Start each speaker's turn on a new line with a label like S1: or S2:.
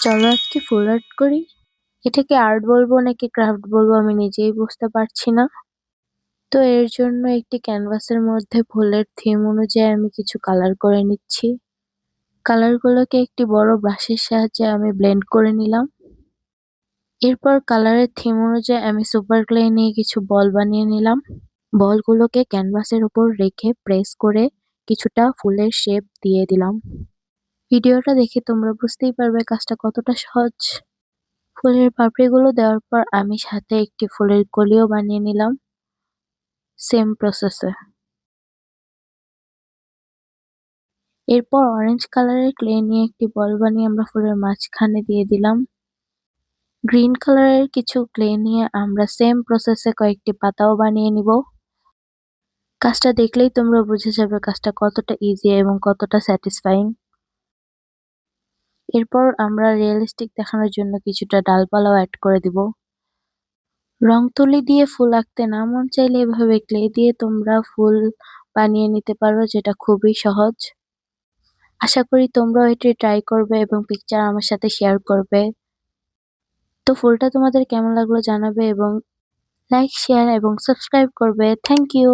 S1: চলো আজকে ফুল আর্ট করি। এটাকে আর্ট বলবো নাকি ক্রাফট বলবো আমি নিজেই বুঝতে পারছি না। তো এর জন্য একটি ক্যানভাসের মধ্যে ফুলের থিম অনুযায়ী আমি কিছু কালার করে নিচ্ছি। কালারগুলোকে একটি বড় ব্রাশের সাহায্যে আমি ব্লেন্ড করে নিলাম। এরপর কালারের থিম অনুযায়ী আমি সুপার গ্লে নিয়ে কিছু বল বানিয়ে নিলাম। বলগুলোকে ক্যানভাসের উপর রেখে প্রেস করে কিছুটা ফুলের শেপ দিয়ে দিলাম। ভিডিওটা দেখে তোমরা বুঝতেই পারবে কাজটা কতটা সহজ। ফুলের পাপড়িগুলো দেওয়ার পর আমি সাথে একটি ফুলের কলিও বানিয়ে নিলাম সেম প্রসেসে। এরপর অরেঞ্জ কালারের ক্লে নিয়ে একটি বল বানিয়ে আমরা ফুলের মাঝখানে দিয়ে দিলাম। গ্রিন কালারের কিছু ক্লে নিয়ে আমরা সেম প্রসেসে কয়েকটি পাতাও বানিয়ে নিব। কাজটা দেখলেই তোমরা বুঝে যাবে কাজটা কতটা ইজি এবং কতটা স্যাটিসফাইং। এরপর আমরা রিয়েলিস্টিক দেখানোর জন্য কিছুটা ডালপালাও অ্যাড করে দিব। রং তুলি দিয়ে ফুল আঁকতে না মন চাইলে এভাবে ক্লে দিয়ে তোমরা ফুল বানিয়ে নিতে পারো, যেটা খুবই সহজ। আশা করি তোমরাও এটি ট্রাই করবে এবং পিকচার আমার সাথে শেয়ার করবে। তো ফুলটা তোমাদের কেমন লাগলো জানাবে এবং লাইক, শেয়ার এবং সাবস্ক্রাইব করবে। Thank you.